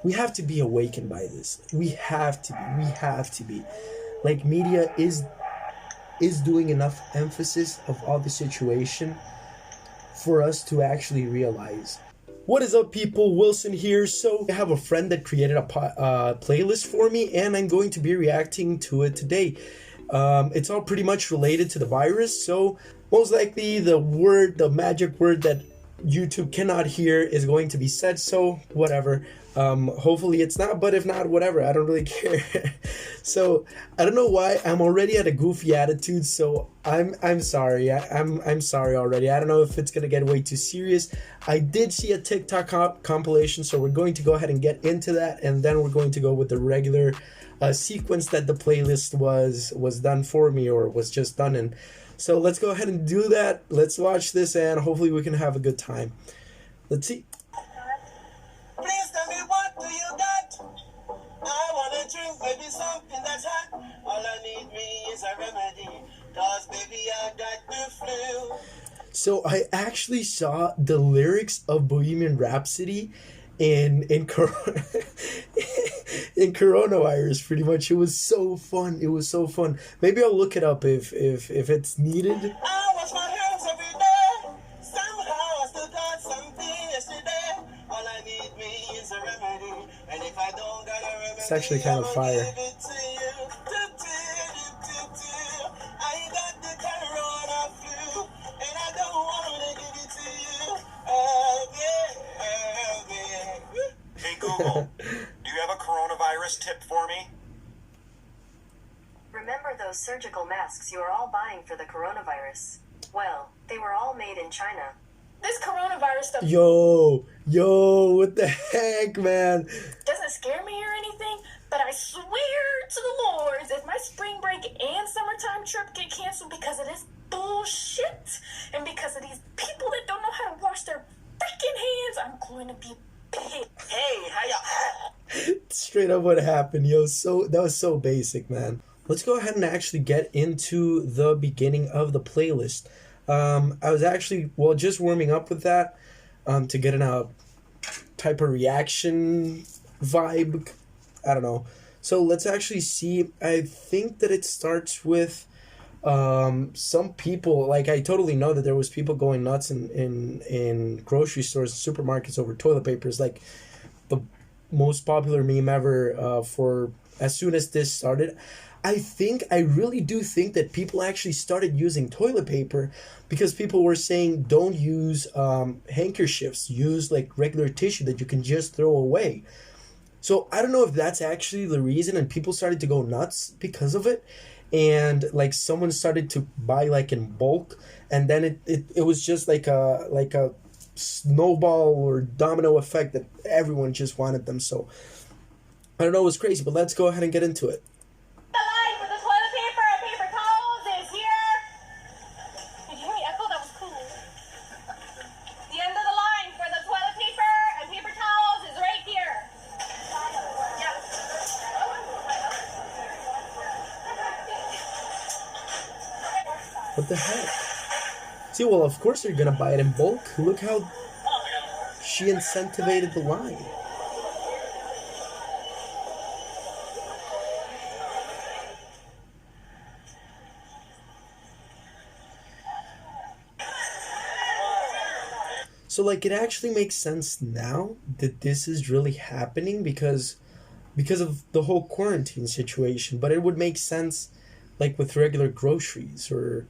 we have to be awakened by this. We have to be. We have to be. Like, media is doing enough emphasis of all the situation for us to actually realize. What is up, people? Wilson here. So I have a friend that created a playlist for me, and I'm going to be reacting to it today. It's all pretty much related to the virus, so most likely the magic word that YouTube cannot hear is going to be said, so whatever. Hopefully it's not, but if not, whatever, I don't really care. So I don't know why I'm already at a goofy attitude, so I'm sorry. I'm sorry already. I don't know if it's gonna get way too serious. I did see a TikTok compilation, so we're going to go ahead and get into that, and then we're going to go with the regular sequence that the playlist was done for me, or was just done in. So let's go ahead and do that. Let's watch this, and hopefully we can have a good time. Let's see. Please tell me, what do you got? I wanna drink, maybe something that's hot. All I need me is a remedy, cause baby I got the flu. So I actually saw the lyrics of Bohemian Rhapsody in in coronavirus, pretty much. It was so fun. It was so fun. Maybe I'll look it up if it's needed. I wash my hands every day. Somehow I still got something yesterday. All I need me is a remedy, and if I don't got a remedy, It's actually kind of fire. give it to you. I got the corona flu, and I don't want to give it to you. Hey Google, do you have a coronavirus tip for me? Remember those surgical masks you are all buying for the coronavirus? Well, they were all made in China. This coronavirus stuff Yo, what the heck, man? doesn't scare me or anything, but I swear to the Lord, if my spring break and summertime trip get canceled because of this bullshit, and because of these people that don't know how to wash their freaking hands, I'm going to be pissed. Hey, how y'all? Straight up what happened, yo. So that was so basic, man. Let's go ahead and actually get into the beginning of the playlist. I was actually, well, just warming up with that to get in a type of reaction vibe. I don't know. So let's actually see. I think that it starts with some people. Like, I totally know that there was people going nuts in grocery stores and supermarkets over toilet papers. Like, the most popular meme ever for as soon as this started. I really do think that people actually started using toilet paper because people were saying don't use handkerchiefs, use like regular tissue that you can just throw away. So I don't know if that's actually the reason, and people started to go nuts because of it, and like someone started to buy like in bulk, and then it was just like a snowball or domino effect that everyone just wanted them. So I don't know, it was crazy, but let's go ahead and get into it. The line for the toilet paper and paper towels is here. Did you hear me echo? That was cool. The end of the line for the toilet paper and paper towels is right here. Yeah. What the heck? See, well, of course they're gonna buy it in bulk. Look how she incentivated the line. So, like, it actually makes sense now that this is really happening because of the whole quarantine situation. But it would make sense, like, with regular groceries or,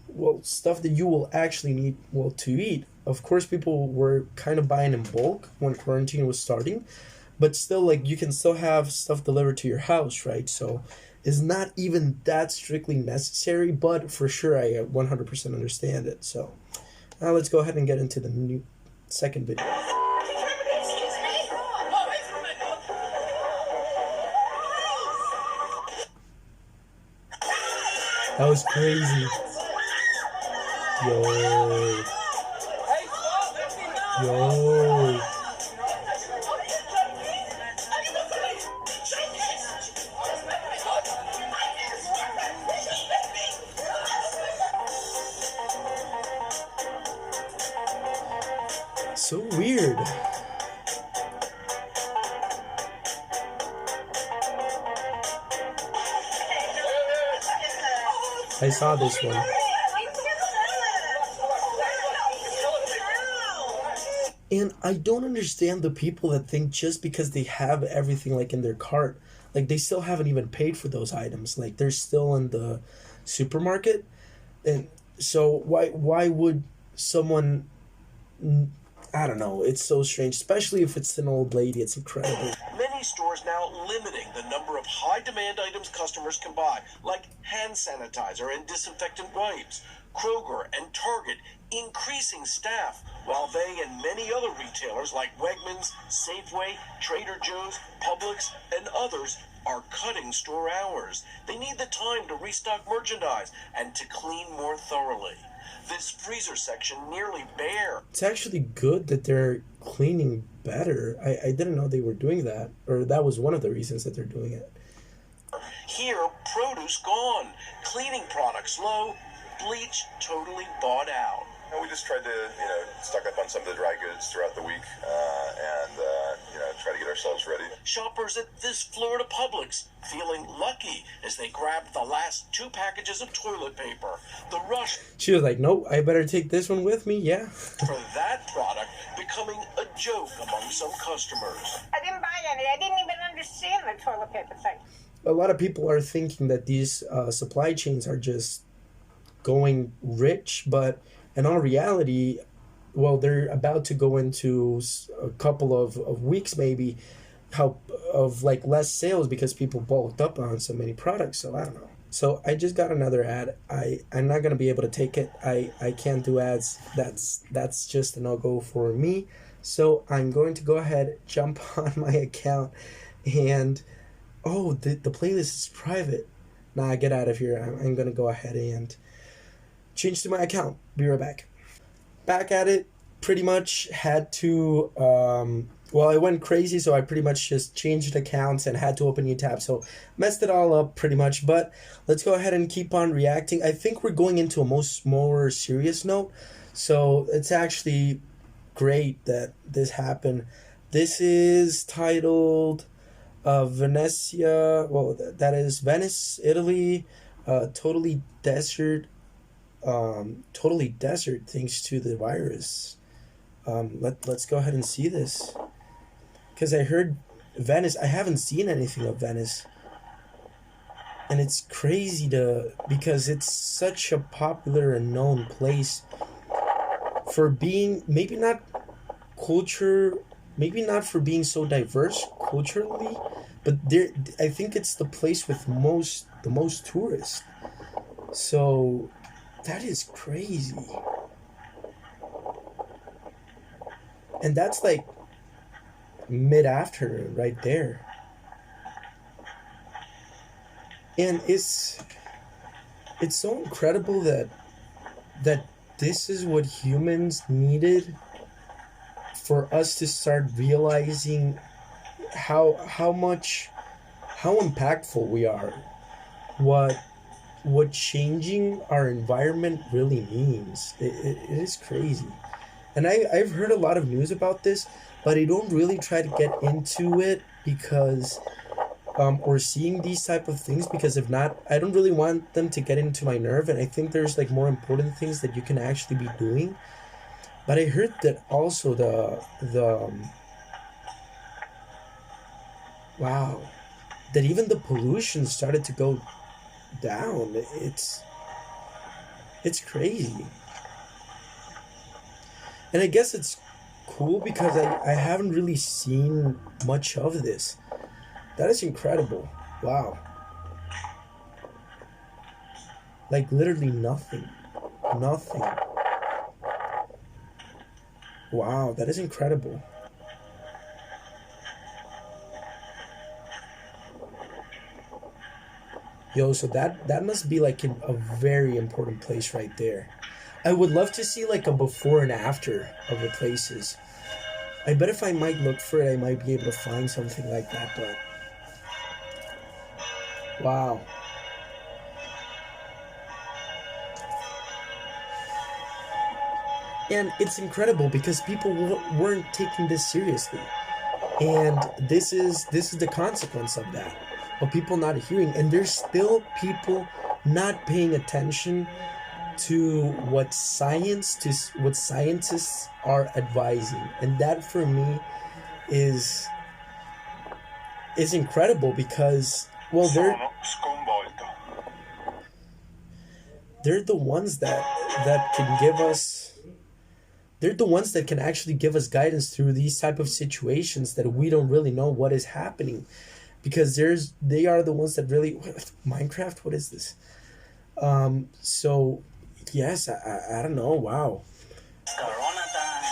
well, stuff that you will actually need, well, to eat. Of course, people were kind of buying in bulk when quarantine was starting. But still, like, you can still have stuff delivered to your house, right? So it's not even that strictly necessary. But for sure, I 100% understand it. So now let's go ahead and get into the new second video. That was crazy. Yo. So weird. I saw this one. And I don't understand the people that think just because they have everything like in their cart, like they still haven't even paid for those items. Like they're still in the supermarket. And so why would someone, I don't know, it's so strange, especially if it's an old lady. It's incredible. Many stores now limiting the number of high-demand items customers can buy, like hand sanitizer and disinfectant wipes. Kroger and Target increasing staff, while they and many other retailers like Wegmans, Safeway, Trader Joe's, Publix, and others are cutting store hours. They need the time to restock merchandise and to clean more thoroughly. This freezer section nearly bare. It's actually good that they're cleaning better. I didn't know they were doing that, or that was one of the reasons that they're doing it. Here, produce gone, cleaning products low, bleach totally bought out. And we just tried to, stock up on some of the dry goods throughout the week and try to get ourselves ready. Shoppers at this Florida Publix feeling lucky as they grabbed the last 2 packages of toilet paper. The rush She was like, nope, I better take this one with me, yeah. for that product becoming a joke among some customers. I didn't buy any. I didn't even understand the toilet paper thing. A lot of people are thinking that these supply chains are just going rich, but in all reality, well, they're about to go into a couple of weeks maybe of like less sales because people bulked up on so many products. So I don't know. So I just got another ad. I'm not gonna be able to take it. I can't do ads. That's just a no-go for me. So I'm going to go ahead, jump on my account, and the playlist is private. Nah, get out of here. I'm gonna go ahead and change to my account. Be right back. Back at it. Pretty much had to I went crazy, so I pretty much just changed accounts and had to open new tabs, so messed it all up pretty much. But let's go ahead and keep on reacting. I think we're going into a more serious note, so it's actually great that this happened. This is titled Venezia, well, that is Venice, Italy, totally desert thanks to the virus. Let's go ahead and see this, because I heard Venice. I haven't seen anything of Venice, and it's crazy because it's such a popular and known place for being maybe not for being so diverse culturally, but I think it's the place with the most tourists. So that is crazy. And that's like mid-afternoon right there. And it's so incredible that this is what humans needed for us to start realizing how impactful we are. What changing our environment really means. It is crazy. And I've heard a lot of news about this, but I don't really try to get into it because, or seeing these type of things, because if not, I don't really want them to get into my nerve, and I think there's like more important things that you can actually be doing. But I heard that also that even the pollution started to go down. It's crazy. And I guess it's cool because I haven't really seen much of this. That is incredible. Wow. Like literally nothing. Nothing. Wow, that is incredible. Yo, so that must be like a very important place right there. I would love to see like a before and after of the places. I bet if I might look for it, I might be able to find something like that, but wow. And it's incredible because people weren't taking this seriously. And this is the consequence of that. Of people not hearing, and there's still people not paying attention to what scientists are advising, and that for me is incredible because, well, they're the ones that can give us, they're the ones that can actually give us guidance through these type of situations that we don't really know what is happening, because they are the ones that really Minecraft, what is this? So yes, I don't know. Wow. It's Corona time.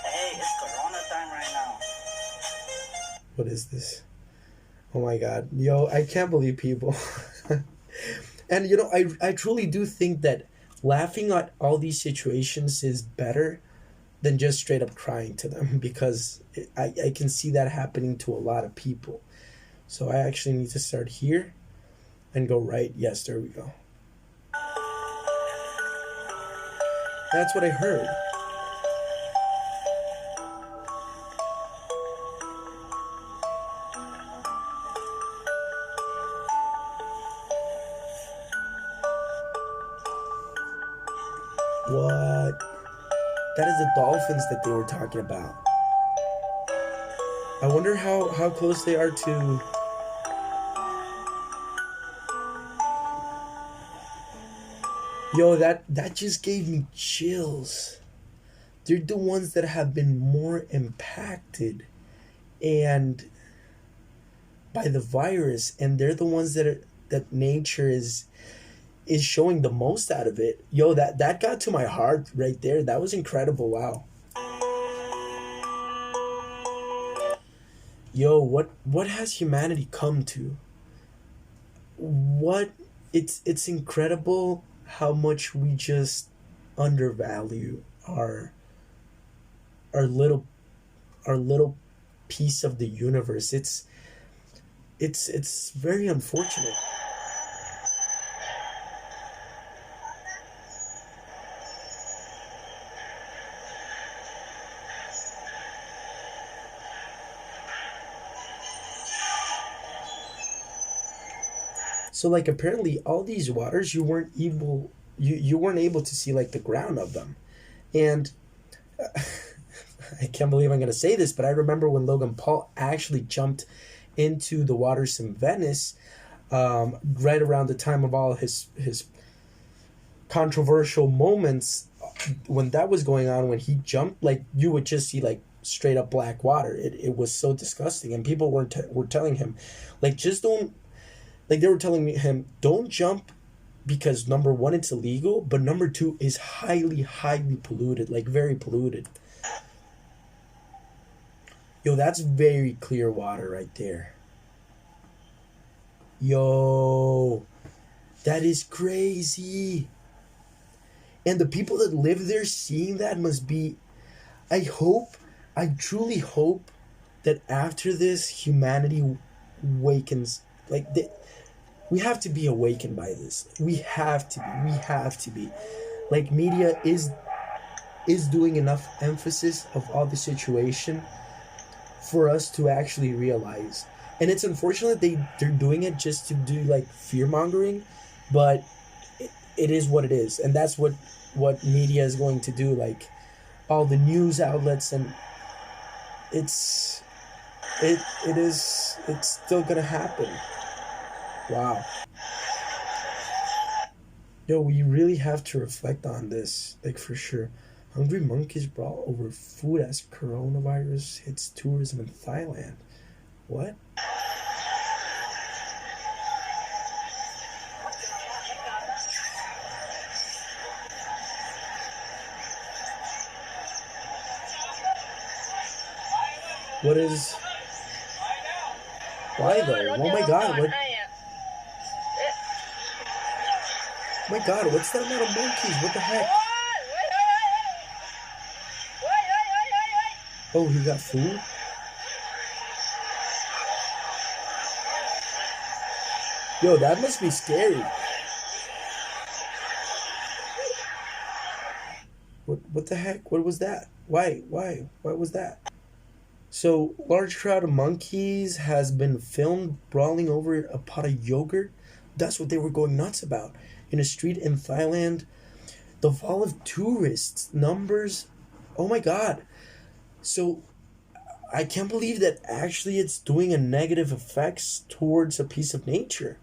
Hey, it's Corona time right now. What is this? Oh my god. Yo, I can't believe people. And I truly do think that laughing at all these situations is better than just straight up crying to them, because I can see that happening to a lot of people. So I actually need to start here and go right. Yes, there we go. That's what I heard. What? That is the dolphins that they were talking about. I wonder how close they are to... Yo, that just gave me chills. They're the ones that have been more impacted and by the virus, and they're the ones that nature is showing the most out of it. Yo, that got to my heart right there. That was incredible. Wow. Yo, what has humanity come to? What it's incredible how much we just undervalue our little piece of the universe. It's very unfortunate. So like apparently all these waters you weren't able to see like the ground of them. And I can't believe I'm going to say this, but I remember when Logan Paul actually jumped into the waters in Venice, right around the time of all his controversial moments, when that was going on, when he jumped, like you would just see like straight up black water. It was so disgusting, and people were telling him, like, just don't, like they were telling him, don't jump, because number one, it's illegal, but number two is highly polluted, like very polluted. Yo, that's very clear water right there. Yo, that is crazy. And the people that live there seeing that must be, I truly hope that after this, humanity awakens. Like, we have to be awakened by this. We have to be. Like, media is doing enough emphasis of all the situation for us to actually realize. And it's unfortunate they're doing it just to do like fear mongering, but it is what it is, and that's what media is going to do. Like all the news outlets, and it's still gonna happen. Wow. Yo, we really have to reflect on this, like for sure. Hungry monkeys brawl over food as coronavirus hits tourism in Thailand. What? What is... Why though? Oh my god, what... Oh my god, what's that amount of monkeys? What the heck? Oh, he got food? Yo, that must be scary. What the heck? What was that? Why was that? So, large crowd of monkeys has been filmed brawling over a pot of yogurt That's what they were going nuts about. In a street in Thailand, the fall of tourists numbers, oh my god. So I can't believe that actually it's doing a negative effects towards a piece of nature.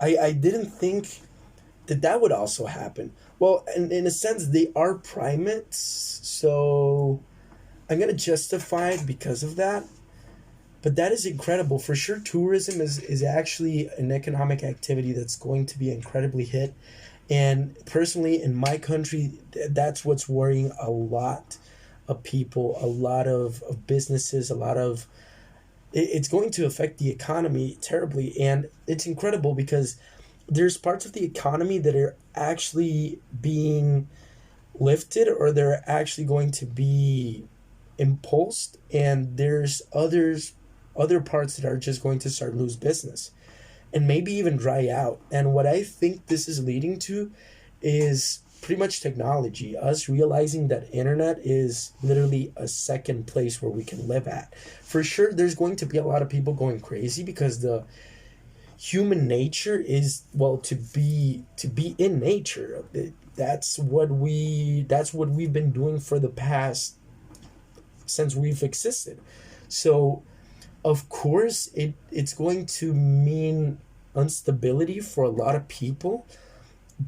I didn't think that that would also happen. Well, in a sense, they are primates, so I'm gonna justify it because of that. But that is incredible. For sure, tourism is actually an economic activity that's going to be incredibly hit. And personally, in my country, that's what's worrying a lot of people, a lot of businesses, a lot of. It's going to affect the economy terribly. And it's incredible because there's parts of the economy that are actually being lifted or they're actually going to be impulsed, and there's other parts that are just going to start lose business and maybe even dry out. And what I think this is leading to is pretty much technology, us realizing that internet is literally a second place where we can live at. For sure there's going to be a lot of people going crazy because the human nature is, well, to be in nature. That's what we've been doing for the past, since we've existed. So of course it's going to mean instability for a lot of people,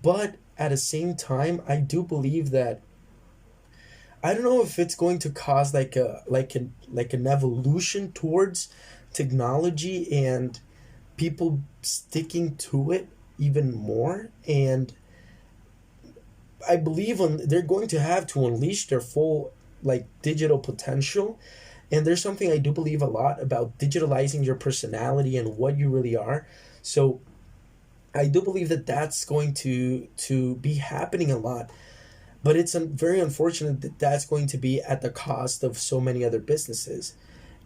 but at the same time I do believe that, I don't know if it's going to cause like an evolution towards technology and people sticking to it even more. And I believe they're going to have to unleash their full like digital potential. And there's something I do believe a lot about digitalizing your personality and what you really are. So I do believe that that's going to be happening a lot. But it's very unfortunate that that's going to be at the cost of so many other businesses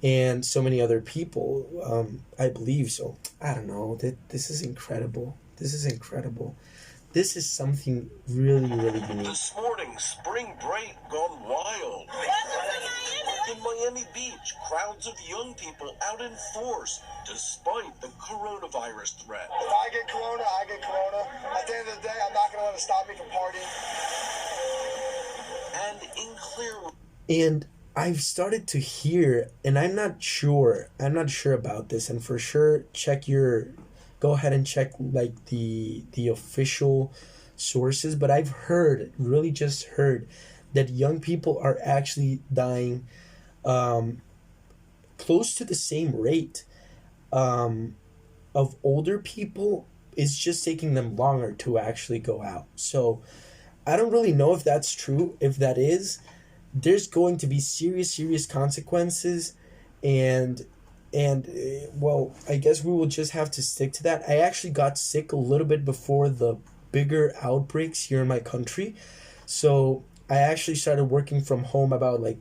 and so many other people. I believe so. I don't know. This is incredible. This is incredible. This is something really, really unique. This morning, spring break gone wild. In Miami Beach, crowds of young people out in force despite the coronavirus threat. If I get corona, I get corona. At the end of the day, I'm not going to let it stop me from partying. And in clear. And I've started to hear, and I'm not sure about this, and for sure go ahead and check like the official sources, but I've really just heard that young people are actually dying close to the same rate of older people. It's just taking them longer to actually go out. So I don't really know if that's true. If that is, there's going to be serious consequences, and well, I guess we will just have to stick to that. I actually got sick a little bit before the bigger outbreaks here in my country, so I actually started working from home about like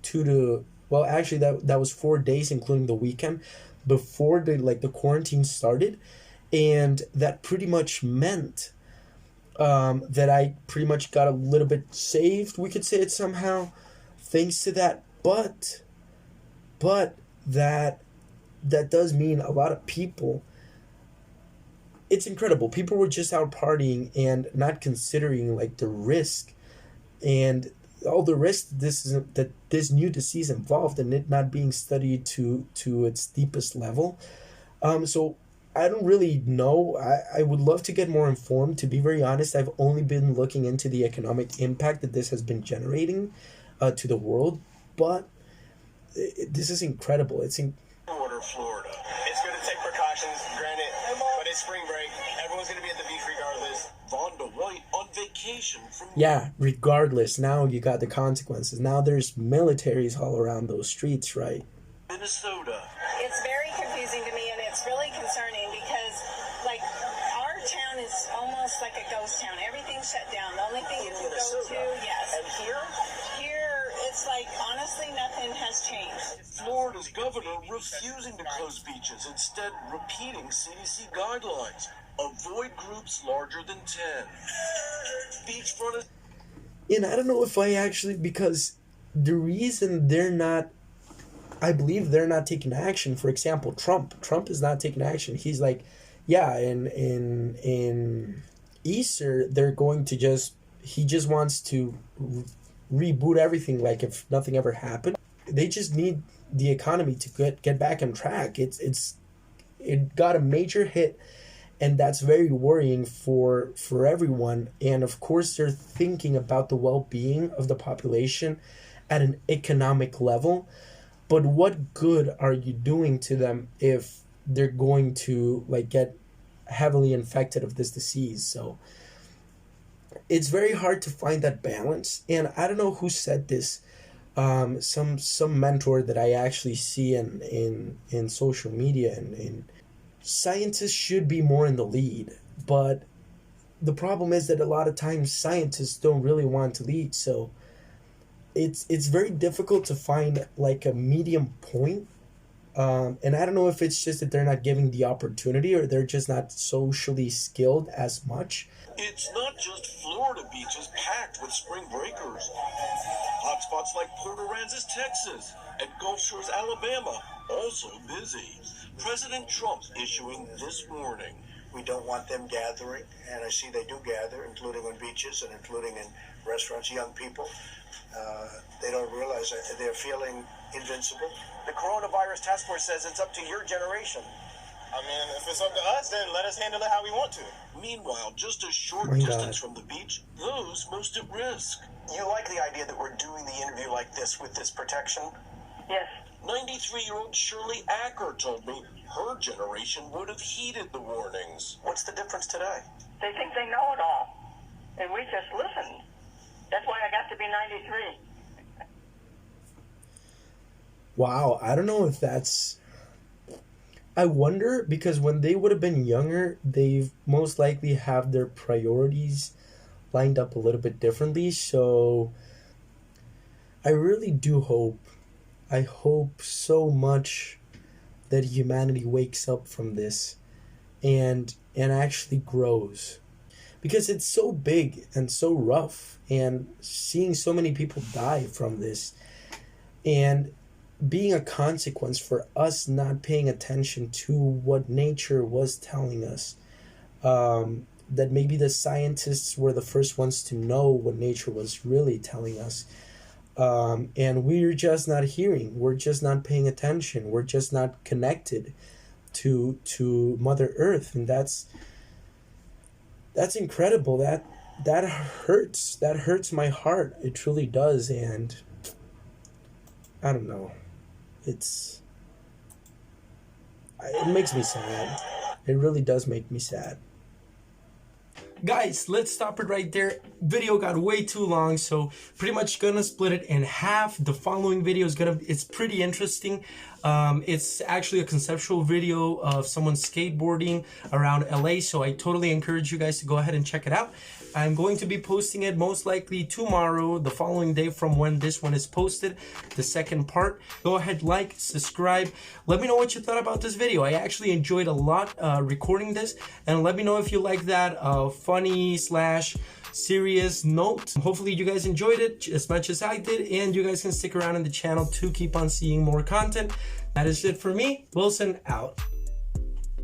actually that was 4 days including the weekend before the quarantine started, and that pretty much meant that I pretty much got a little bit saved, we could say it somehow, thanks to that. But that does mean a lot of people, it's incredible. People were just out partying and not considering like the risk and all the risk that this new disease involved, and it not being studied to its deepest level. So I don't really know. I would love to get more informed. To be very honest, I've only been looking into the economic impact that this has been generating to the world. But this is incredible. Order Florida. It's going to take precautions, granted, but it's spring break. Everyone's going to be at the beach regardless. Vonda White on vacation from. Yeah, regardless. Now you got the consequences. Now there's militaries all around those streets, right? Minnesota. It's very confusing to me, and it's really concerning because, like, our town is almost like a ghost town. Everything's shut down. The only thing you can go to, yes. And Here, it's like, honestly, nothing has changed. Florida's governor refusing to close beaches, instead repeating CDC guidelines. Avoid groups larger than 10. Beachfront is. And I don't know if I actually, because the reason I believe they're not taking action. For example, Trump is not taking action. He's like, yeah, in Easter, they're going to just he just wants to reboot everything like if nothing ever happened. They just need the economy to get back on track. It got a major hit, and that's very worrying for everyone. And of course, they're thinking about the well-being of the population at an economic level. But what good are you doing to them if they're going to like get heavily infected of this disease? So it's very hard to find that balance. And I don't know who said this. Some mentor that I actually see in social media, and scientists should be more in the lead. But the problem is that a lot of times scientists don't really want to lead. So it's very difficult to find like a medium point. And I don't know if it's just that they're not giving the opportunity or they're just not socially skilled as much. It's not just Florida beaches packed with spring breakers. Hotspots like Port Aransas, Texas, and Gulf Shores, Alabama, also busy. President Trump issuing this warning. We don't want them gathering, and I see they do gather, including on beaches and including in restaurants, young people. They don't realize that they're feeling invincible. The coronavirus task force says it's up to your generation. I mean, if it's up to us, then let us handle it how we want to. Meanwhile, just a short My distance God. from the beach, those most at risk. You like the idea that we're doing the interview like this with this protection? Yes. 93-year-old Shirley Acker told me her generation would have heeded the warnings. What's the difference today? They think they know it all, and we just listened. That's why I got to be 93. Wow, I don't know if that's. I wonder because when they would have been younger, they've most likely have their priorities lined up a little bit differently. So I really do hope. I hope so much that humanity wakes up from this and actually grows. Because it's so big and so rough, and seeing so many people die from this, and being a consequence for us not paying attention to what nature was telling us. That maybe the scientists were the first ones to know what nature was really telling us. And we're just not hearing. We're just not paying attention. We're just not connected to Mother Earth. And that's incredible. That hurts. That hurts my heart. It truly does. And I don't know. It makes me sad. It really does make me sad. Guys, let's stop it right there. Video got way too long, so pretty much gonna split it in half. The following video is it's pretty interesting. It's actually a conceptual video of someone skateboarding around LA, so I totally encourage you guys to go ahead and check it out. I'm going to be posting it most likely tomorrow, the following day from when this one is posted, the second part. Go ahead, like, subscribe. Let me know what you thought about this video. I actually enjoyed a lot recording this, and let me know if you like that funny / serious note. Hopefully you guys enjoyed it as much as I did, and you guys can stick around in the channel to keep on seeing more content. That is it for me. Wilson out.